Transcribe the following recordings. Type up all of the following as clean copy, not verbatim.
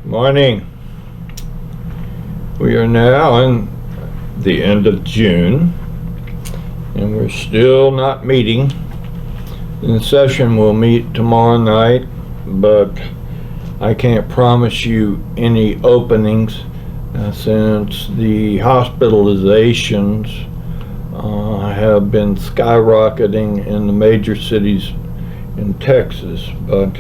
Morning. We are now in the end of June, and we're still not meeting. In session, we'll meet tomorrow night, but I can't promise you any openings since the hospitalizations have been skyrocketing in the major cities in Texas. But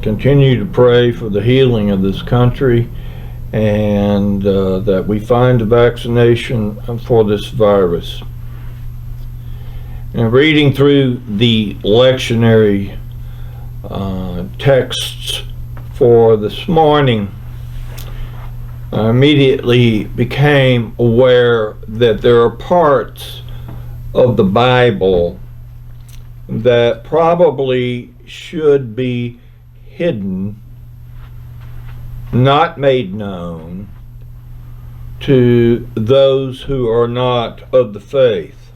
continue to pray for the healing of this country and that we find a vaccination for this virus. And reading through the lectionary texts for this morning, I immediately became aware that there are parts of the Bible that probably should be hidden, not made known to those who are not of the faith.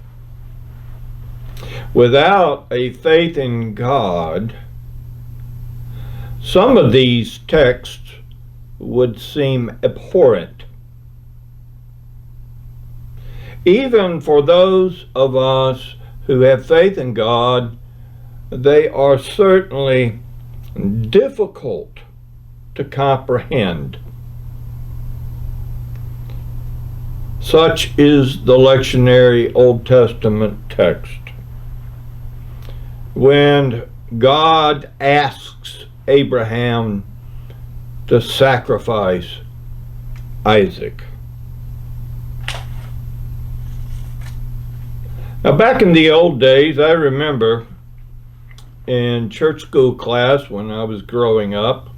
Without a faith in God, some of these texts would seem abhorrent. Even for those of us who have faith in God, they are certainly difficult to comprehend. Such is the lectionary Old Testament text. When God asks Abraham to sacrifice Isaac. Now, back in the old days, I remember in church school class when I was growing up,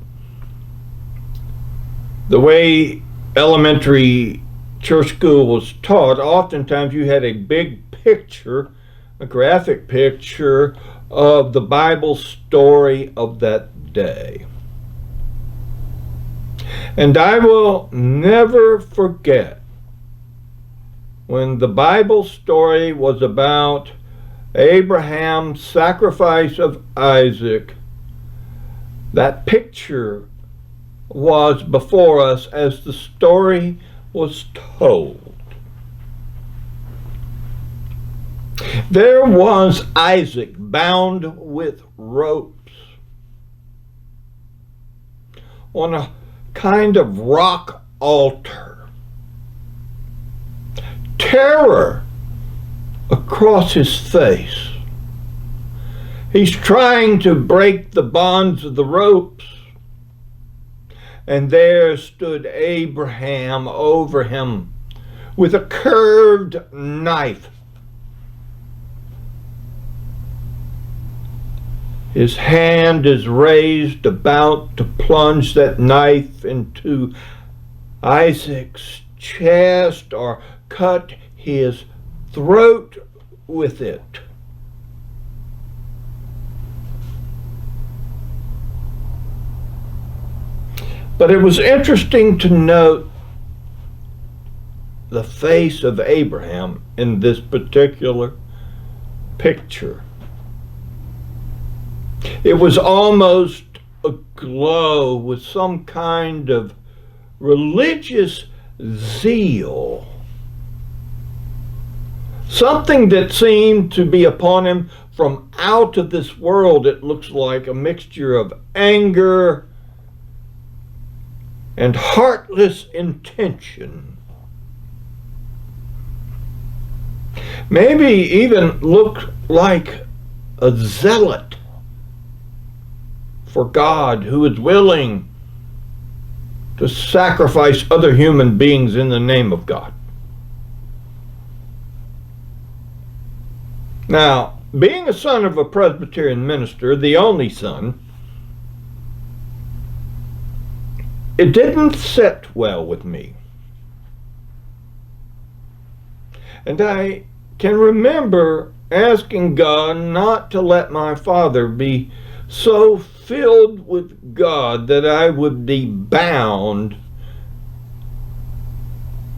the way elementary church school was taught, oftentimes you had a big picture, a graphic picture of the Bible story of that day. And I will never forget when the Bible story was about Abraham's sacrifice of Isaac. That picture was before us as the story was told. There was Isaac bound with ropes on a kind of rock altar. Terror across his face. He's trying to break the bonds of the ropes. And there stood Abraham over him with a curved knife. His hand is raised, about to plunge that knife into Isaac's chest or cut his throat with it. But it was interesting to note the face of Abraham in this particular picture. It was almost aglow with some kind of religious zeal. Something that seemed to be upon him from out of this world. It looks like a mixture of anger and heartless intention. Maybe even looked like a zealot for God who is willing to sacrifice other human beings in the name of God. Now, being a son of a Presbyterian minister, the only son, it didn't sit well with me. And I can remember asking God not to let my father be so filled with God that I would be bound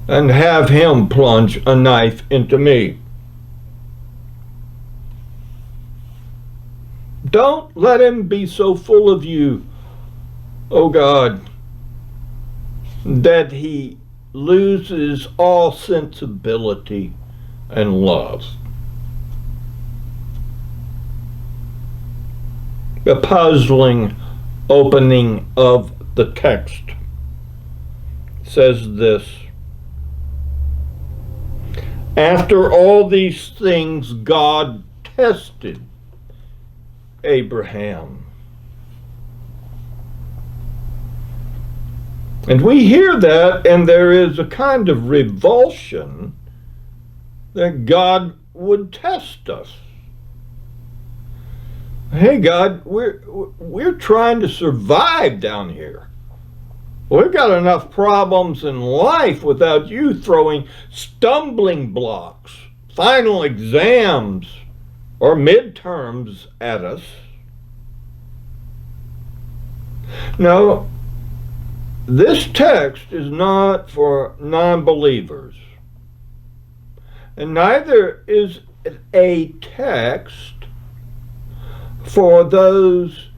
and have him plunge a knife into me. Don't let him be so full of you oh God, that he loses all sensibility and love. The puzzling opening of the text says this: after all these things, God tested Abraham. And we hear that, and there is a kind of revulsion that God would test us. Hey, God, we're trying to survive down here. We've got enough problems in life without you throwing stumbling blocks, final exams, or midterms at us. No, this text is not for non-believers, and neither is it a text for those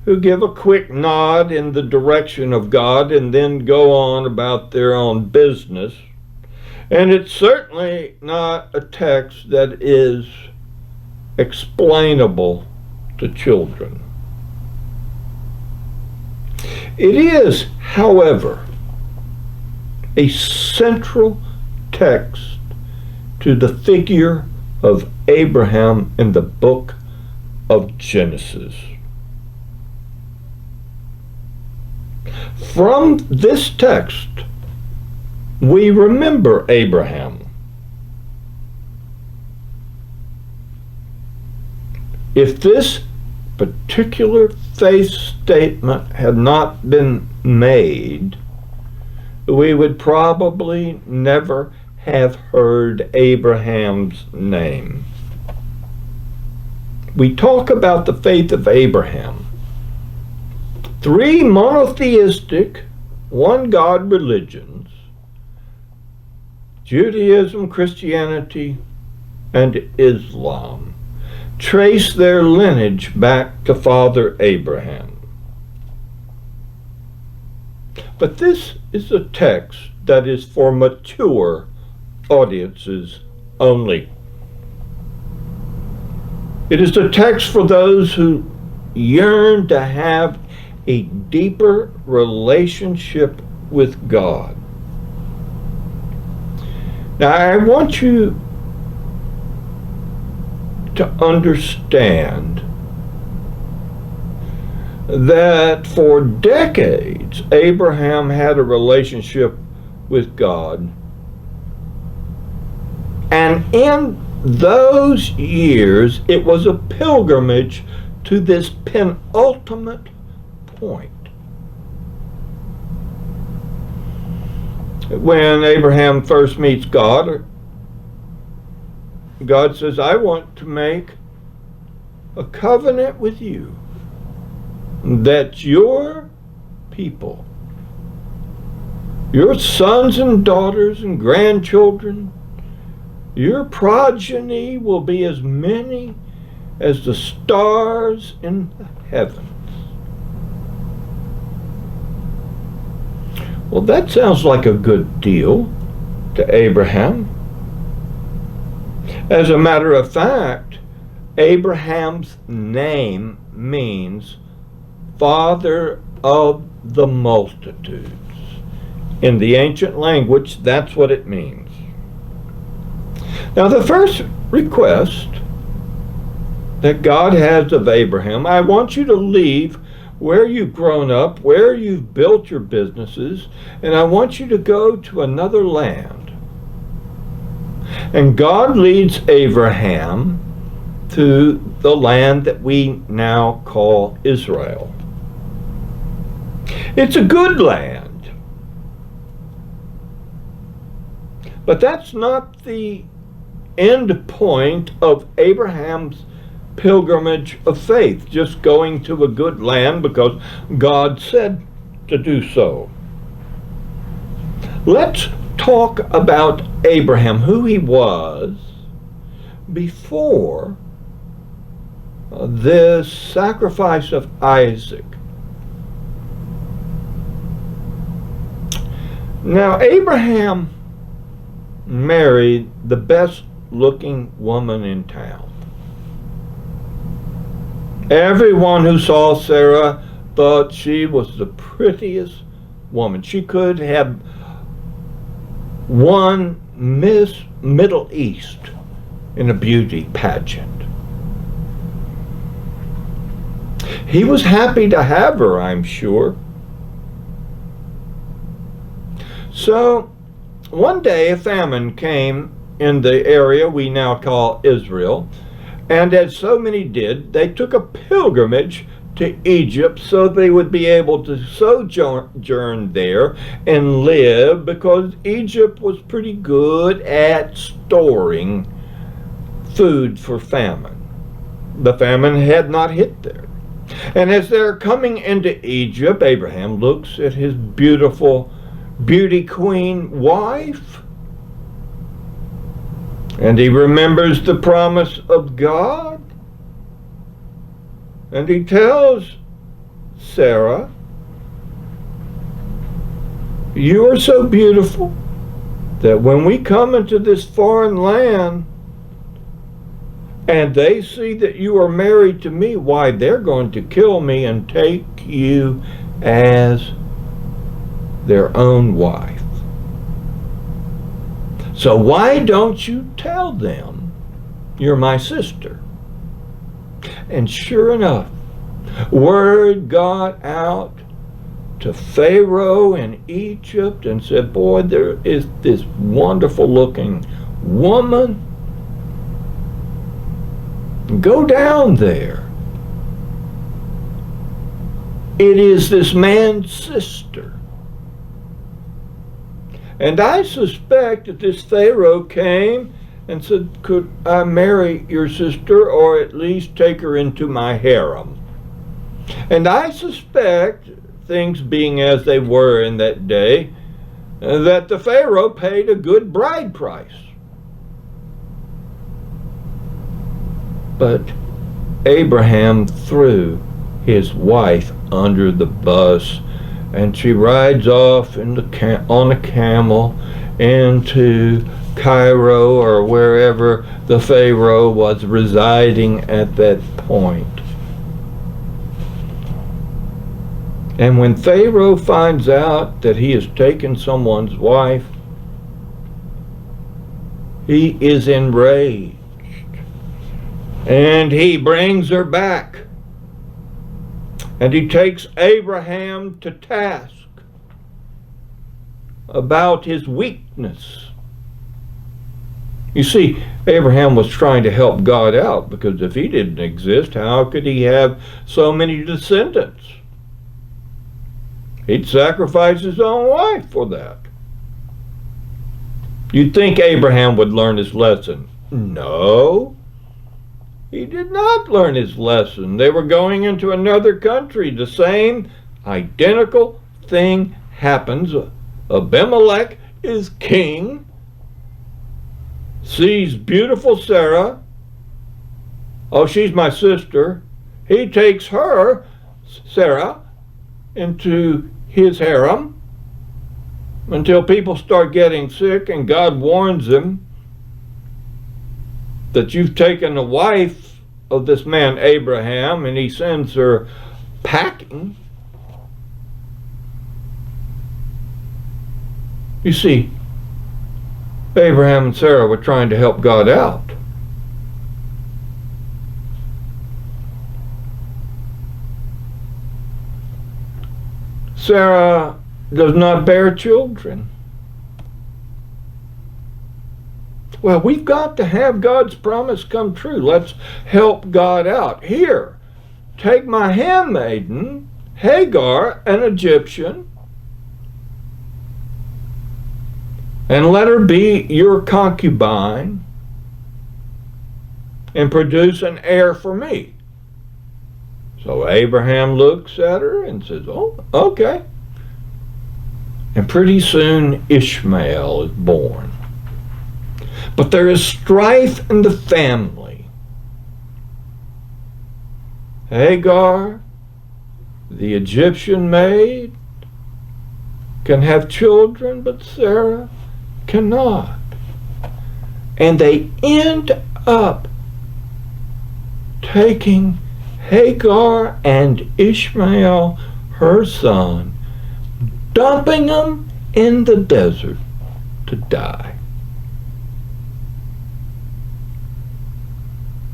who give a quick nod in the direction of God and then go on about their own business. And it's certainly not a text that is explainable to children. It is, however, a central text to the figure of Abraham in the book of Genesis. From this text, we remember Abraham. If this particular faith statement had not been made, we would probably never have heard Abraham's name. We talk about the faith of Abraham. 3 monotheistic, one God religions, Judaism, Christianity, and Islam, trace their lineage back to Father Abraham. But this is a text that is for mature audiences only. It is a text for those who yearn to have a deeper relationship with God. Now, I want you to understand that for decades, Abraham had a relationship with God. And in those years, it was a pilgrimage to this penultimate point. When Abraham first meets God, God says, I want to make a covenant with you that your people, your sons and daughters and grandchildren, your progeny will be as many as the stars in the heavens. Well, that sounds like a good deal to Abraham. As a matter of fact, Abraham's name means Father of the Multitudes. In the ancient language, that's what it means. Now, the first request that God has of Abraham, I want you to leave where you've grown up, where you've built your businesses, and I want you to go to another land. And God leads Abraham to the land that we now call Israel. It's a good land, but that's not the end point of Abraham's pilgrimage of faith, just going to a good land because God said to do so. Let's talk about Abraham, who he was before this sacrifice of Isaac. Now, Abraham married the best looking woman in town. Everyone who saw Sarah thought she was the prettiest woman. She could have won Miss Middle East in a beauty pageant. He was happy to have her, I'm sure. So, one day a famine came in the area we now call Israel, and as so many did, they took a pilgrimage to Egypt so they would be able to sojourn there and live, because Egypt was pretty good at storing food for famine. The famine had not hit there. And as they're coming into Egypt, Abraham looks at his beautiful beauty queen wife, and he remembers the promise of God, and he tells Sarah, "You are so beautiful that when we come into this foreign land and they see that you are married to me, why, they're going to kill me and take you as their own wife. So why don't you tell them you're my sister?" And sure enough, word got out to Pharaoh in Egypt and said, "Boy, there is this wonderful looking woman. Go down there. It is this man's sister." And I suspect that this Pharaoh came and said, "Could I marry your sister, or at least take her into my harem?" And I suspect, things being as they were in that day, that the Pharaoh paid a good bride price. But Abraham threw his wife under the bus, and she rides off on a camel into Cairo, or wherever the Pharaoh was residing at that point. And when Pharaoh finds out that he has taken someone's wife, he is enraged, and he brings her back. And he takes Abraham to task about his weakness. You see, Abraham was trying to help God out, because if he didn't exist, how could he have so many descendants? He'd sacrifice his own wife for that. You'd think Abraham would learn his lesson. No. He did not learn his lesson. They were going into another country. The same identical thing happens. Abimelech is king, sees beautiful Sarah. Oh, she's my sister. He takes her, Sarah, into his harem until people start getting sick, and God warns him that you've taken the wife of this man Abraham, and he sends her packing. You see, Abraham and Sarah were trying to help God out. Sarah does not bear children. Well, we've got to have God's promise come true. Let's help God out. Here, take my handmaiden, Hagar, an Egyptian, and let her be your concubine and produce an heir for me. So Abraham looks at her and says, "Oh, okay." And pretty soon Ishmael is born. But there is strife in the family. Hagar, the Egyptian maid, can have children, but Sarah cannot. And they end up taking Hagar and Ishmael, her son, dumping them in the desert to die.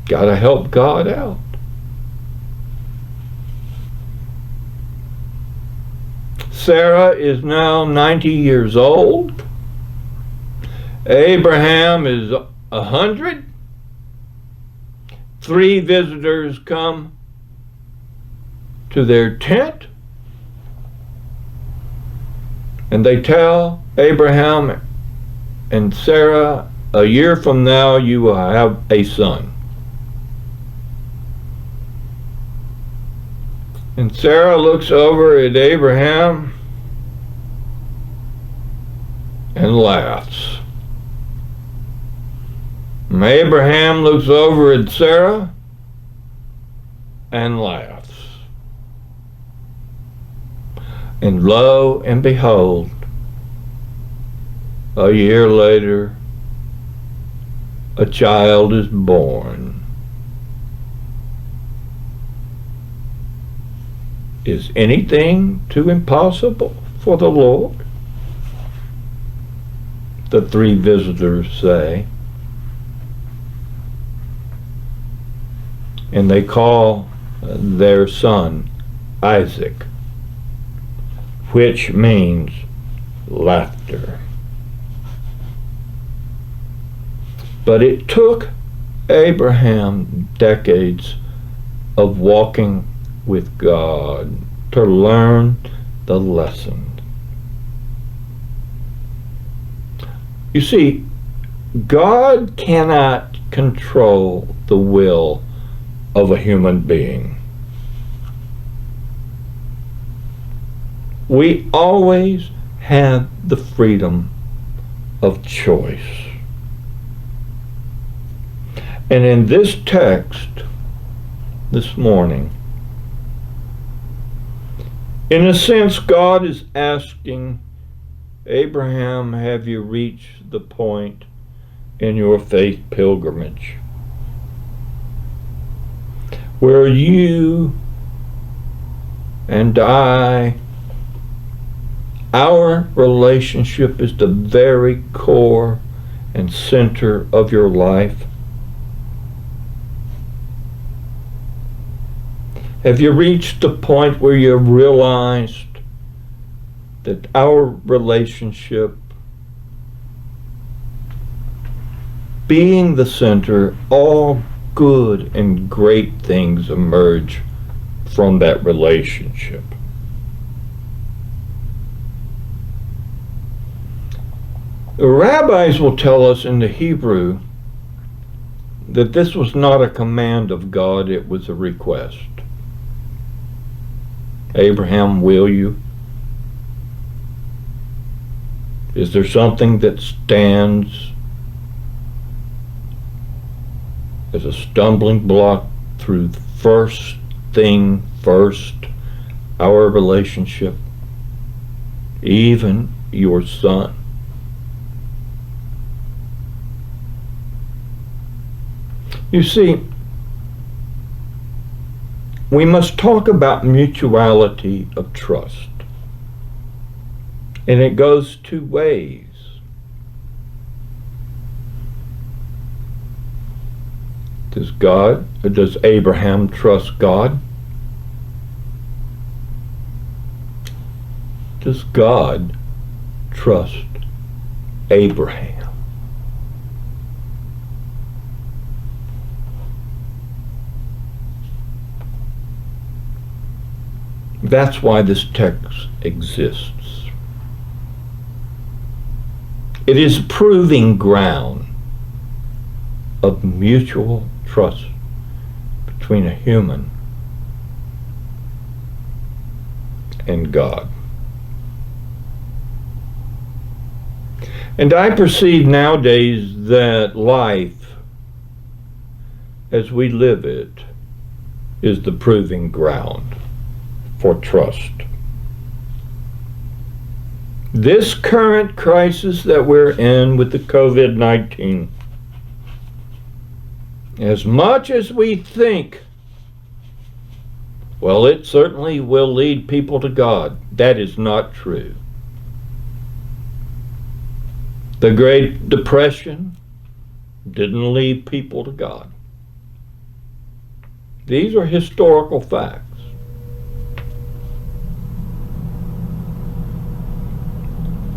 Gotta help God out. Sarah is now 90 years old. Abraham is 100. 3 visitors come to their tent, and they tell Abraham and Sarah, a year from now you will have a son. And Sarah looks over at Abraham and laughs. And Abraham looks over at Sarah and laughs. And lo and behold, a year later, a child is born. Is anything too impossible for the Lord? The 3 visitors say. And they call their son Isaac, which means laughter. But it took Abraham decades of walking with God to learn the lesson. You see, God cannot control the will of a human being. We always have the freedom of choice. And in this text this morning, in a sense, God is asking Abraham, have you reached the point in your faith pilgrimage where you and I, our relationship is the very core and center of your life? Have you reached the point where you realized that our relationship being the center, all good and great things emerge from that relationship? The rabbis will tell us in the Hebrew that this was not a command of God, it was a request. Abraham, will you? Is there something that stands as a stumbling block through the first thing first, our relationship, even your son? You see, we must talk about mutuality of trust. And it goes 2 ways. Does Abraham trust God? Does God trust Abraham? That's why this text exists. It is proving ground of mutual trust between a human and God. And I perceive nowadays that life, as we live it, is the proving ground for trust. This current crisis that we're in with the COVID-19, as much as we think, well, it certainly will lead people to God, that is not true. The Great Depression didn't lead people to God. These are historical facts.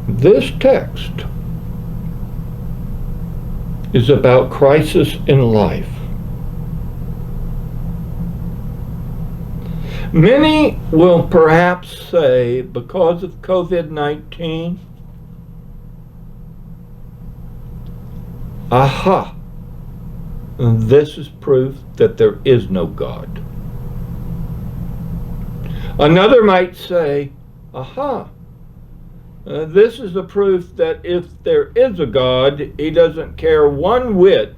This text is about crisis in life. Many will perhaps say, because of COVID-19, aha, this is proof that there is no God. Another might say, aha, this is a proof that if there is a God, he doesn't care one whit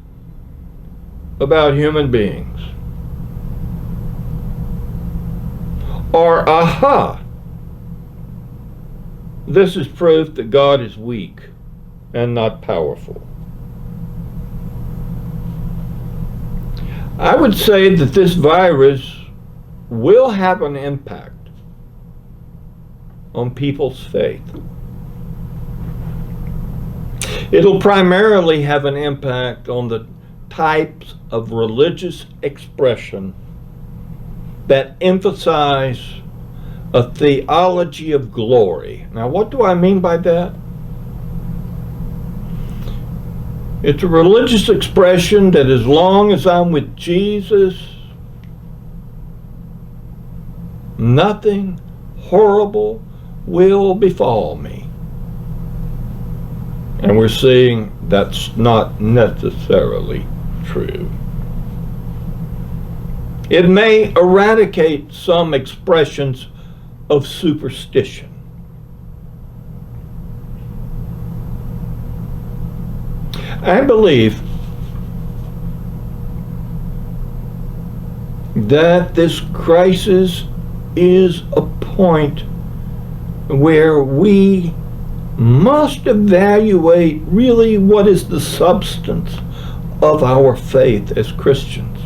about human beings. Or, aha, this is proof that God is weak and not powerful. I would say that this virus will have an impact on people's faith. It'll primarily have an impact on the types of religious expression that emphasize a theology of glory. Now, what do I mean by that? It's a religious expression that as long as I'm with Jesus, nothing horrible will befall me. And we're seeing that's not necessarily true. It may eradicate some expressions of superstition. I believe that this crisis is a point where we must evaluate really what is the substance of our faith as Christians.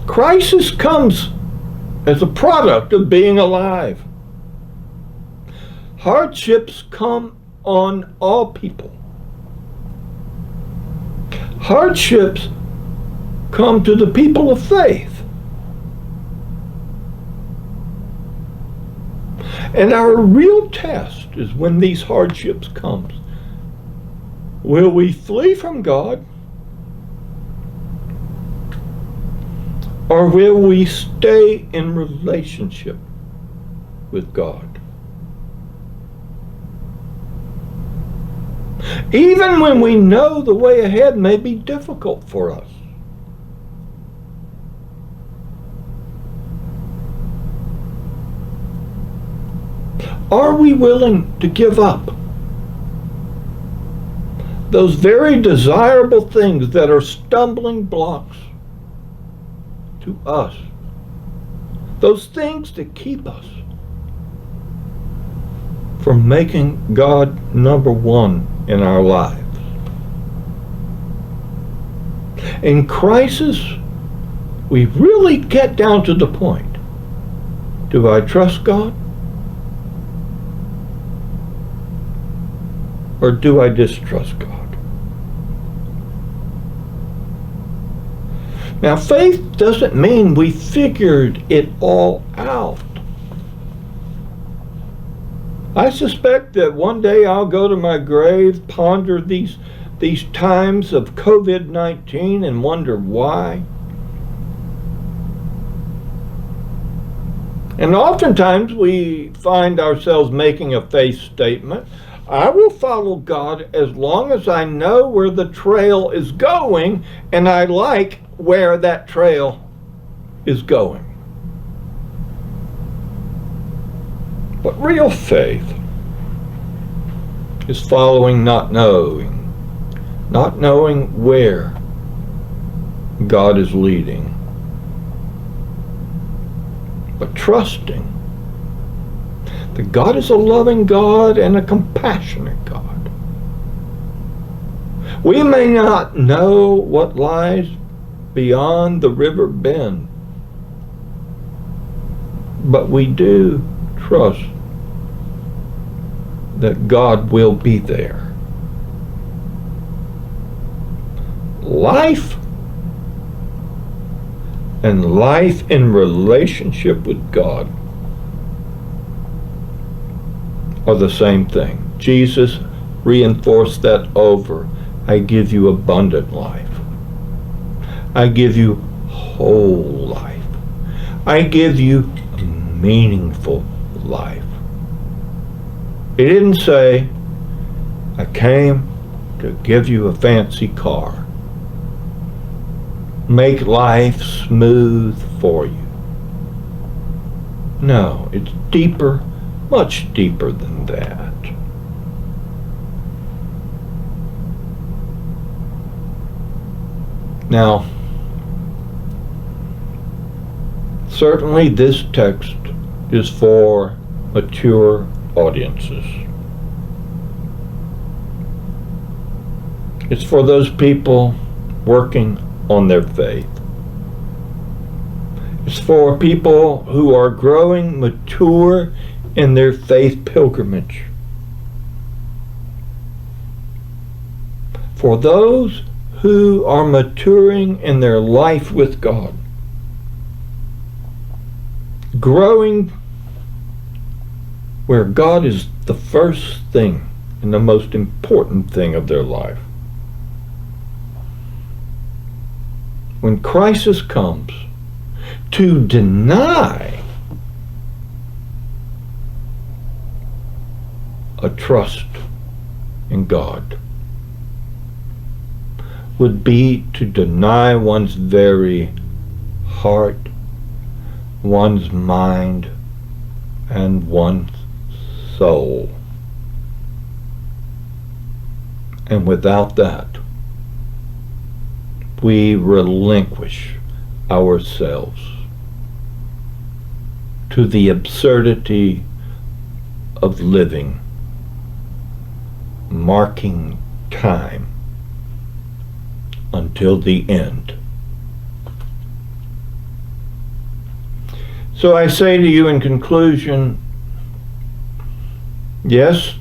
Crisis comes as a product of being alive. Hardships come on all people. Hardships come to the people of faith. And our real test is when these hardships come. Will we flee from God? Or will we stay in relationship with God? Even when we know the way ahead may be difficult for us. Are we willing to give up those very desirable things that are stumbling blocks to us? Those things that keep us from making God number one in our lives. In crisis, we really get down to the point. Do I trust God? Or do I distrust God? Now, faith doesn't mean we figured it all out. I suspect that one day I'll go to my grave, ponder these times of COVID-19 and wonder why. And oftentimes we find ourselves making a faith statement. I will follow God as long as I know where the trail is going and I like where that trail is going. But real faith is following not knowing where God is leading. but trusting that God is a loving God and a compassionate God. We may not know what lies beyond the river bend, but we do trust that God will be there. Life and life in relationship with God are the same thing. Jesus reinforced that over. I give you abundant life. I give you whole life. I give you meaningful life. He didn't say, I came to give you a fancy car, make life smooth for you. No, it's deeper, much deeper than that. Now, certainly this text is for mature audiences. It's for those people working on their faith. It's for people who are growing mature in their faith pilgrimage. For those who are maturing in their life with God, growing where God is the first thing and the most important thing of their life. When crisis comes, to deny a trust in God would be to deny one's very heart, one's mind, and one's soul. And without that, we relinquish ourselves to the absurdity of living, marking time until the end. So I say to you in conclusion, yes,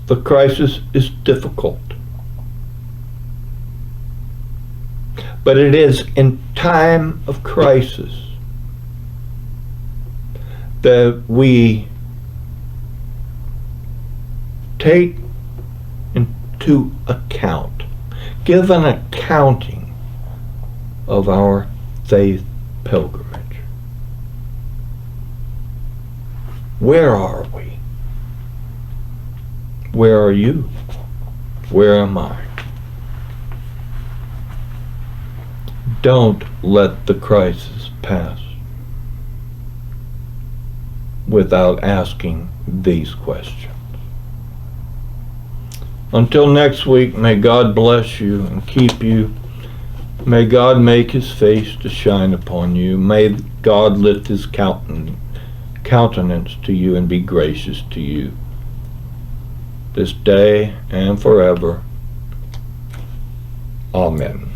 the crisis is difficult. But it is in time of crisis that we take into account, give an accounting of our faith pilgrimage. Where are we? Where are you? Where am I? Don't let the crisis pass without asking these questions. Until next week, may God bless you and keep you. May God make his face to shine upon you. May God lift his countenance to you and be gracious to you this day and forever. Amen.